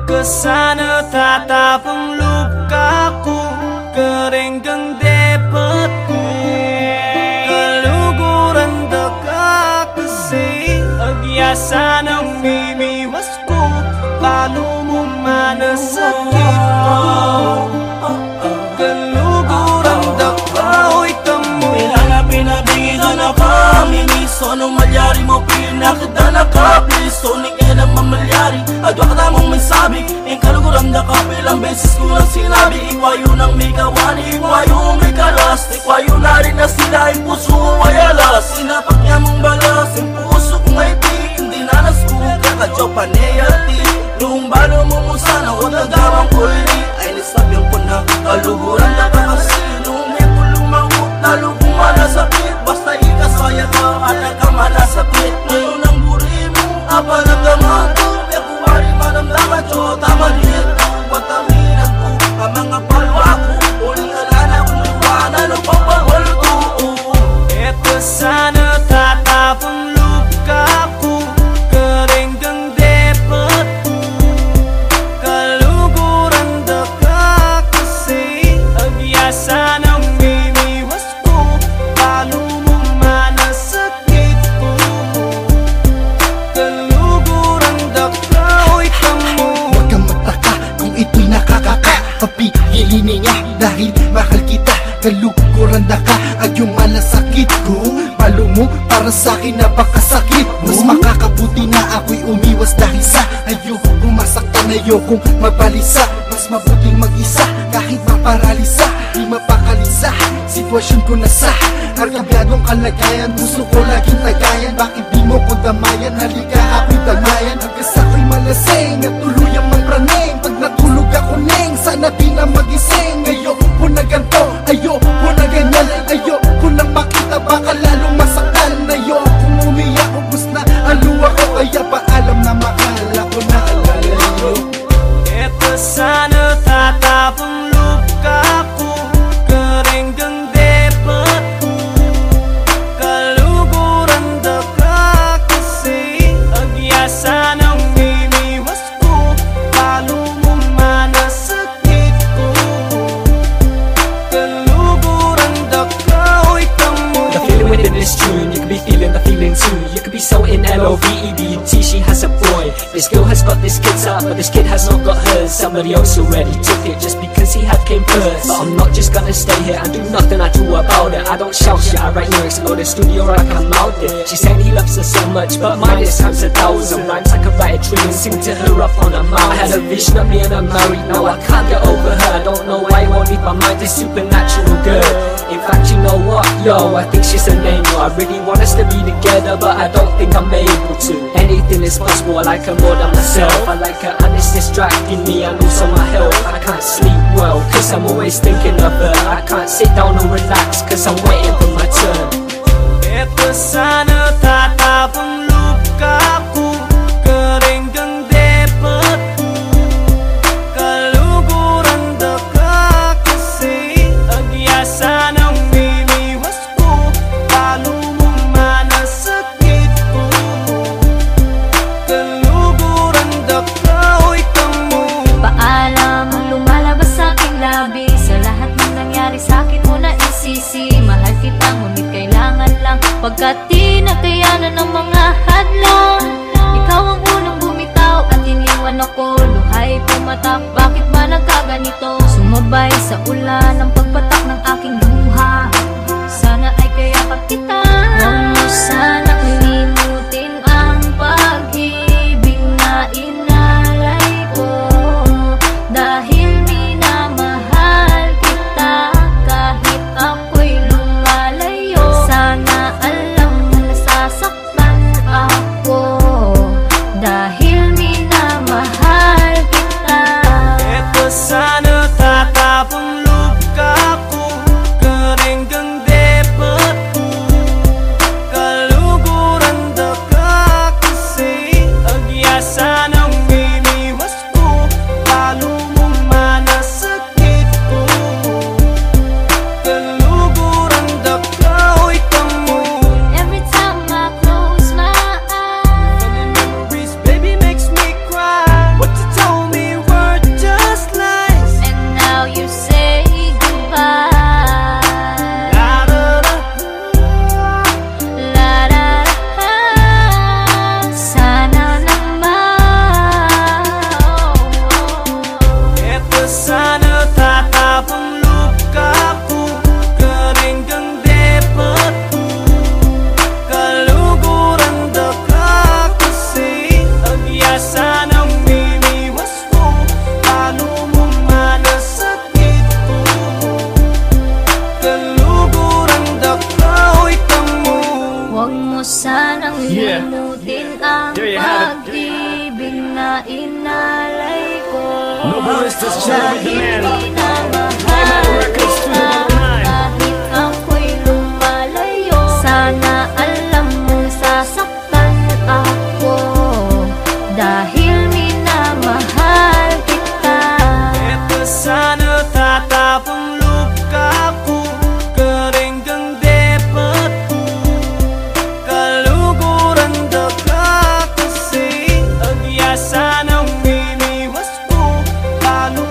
Kesana tatapang lukaku, kerenggeng dapatku, keluguran dekat kesih, agiasan ang mimiwasku, lalu mo mana sakitku, keluguran dekat kamu. Pinabingigan na kami, miso nung malyari mo pinakita na kabli, so na mamalyari, adwa ka namang mensabi. Ang kaluguran na kapilang beses ko lang sinabi, ikwayo nang may kawani, ikwayo may kalas, ikwayo na rin na sila, ang puso ay alas. Sinapak niya mong balas, ang puso kong ay pik, hindi na naskuka, kadyo panayati. Lumbalo mo mo sana, o nagawang kulli, ay nisabing ko na kaluguran na kasi. Lumay ko lumangot, lalo kung manasakit, basta ikasaya ka, at nagkamanasakit. Ngayon ang buri mo, apanagdaman ko, kaya kumari manamdaman ko, tama dito, pataminag ko, ang mga palwa ko, uling alana kung iwanan o papahol ko. Eto sana tatapang luka ko, kerenggeng dapatku, kaluguran dekat kasih, agiasan ang mimiwas ko, lalu mo mana sakitku, keluguran dekat kamu. Huwag kang magtaka kung ito'y nakakaka, papigilin niya dahil mahal kita. Kaluguran na ka ay yung malasakit ko, palo mo para sa'kin napakasakit. Mas makakabuti na ako'y umiwas dahil sa ayokong masaktan, ayokong mabalisa. Mas mabuting mag-isa kahit maparalisa, di mapakalisa. Sitwasyon ko na sa arkabyadong kalagayan, puso ko laging tagayan. Bakit di mo ko damayan, halika ako'y damayan. Hanggang ako'y malasing at tuluyang magpraneng, pag natulog ako neng, sana di na magising. Ayoko na ganto, ayoko na ganyan, ayoko nang makita, baka lalong masaktan. Ayokong umiyak, ubus na aluwa ko, kaya paalam na mahal ako na alalayo. Eto sana tatapang luka ko, kerenggeng dapatku, kaluguran dekat kasih, agiasan ang mimiwas ko, lalu mo mana sakitku, keluguran dekat kamu. The feeling within this tune, you could be feeling the feeling too. You could be so in L-O-V-E-D-T, she has a boy. This girl has got this kid's heart, but this kid has not got hers. Somebody else already took it just because he had came first. But I'm not just gonna stay here and do nothing I do about it. I don't shout shit, I write lyrics, go to the studio or I come out there. She's saying he loves her so much, but mine is times 1,000. Rhymes I could write a tune and sing to her up on a mountain. I had a vision of me and her married, now I can't get over her. I don't know why it won't leave my mind, this supernatural girl. In fact, you know what, yo, I think she's an angel. I really want us to be together, but I don't think I'm able to. Anything is possible, I like her more than myself. I like her and it's distracting me and also my health. I can't sleep well, cause I'm always thinking of her. I can't sit down and relax, cause I'm waiting for my turn. Eto sana tatapang luka ko, kerenggeng dapatku, kaluguran dekat kasih, agiasan ang mimiwas ko, lalu mo mana sakitku, keluguran dekat kamu. Paalam ang lumalabas sa aking labi, sa lahat ng nangyari sa akin mo na isisi. Mahal kita ngunit kailangan lang, pagkat di nakayanan ng mga hadlang. Ikaw ang unang bumitaw at iniwan ako, luhay pumatak, bakit ba nagkaganito? Sumabay sa ulan ang pagpatak ng aking luha, sana ay kayakap kita. Huwag mo sana kalimutin ang pag-ibig na inalay ko, dahil minamahal kita kahit ako'y lumalayo. Sana alam mo nasasaktan ako, dahil minamahal kita. Eto Dahil minamahal kita kahit ako'y lumalayo. Sana alam mong sasaktan ako dahil minamahal kita. Eto sana tatapang luka ko, karinggang depat ko, kaluguran da ka kasi. Agya sanang iniwas ko, paano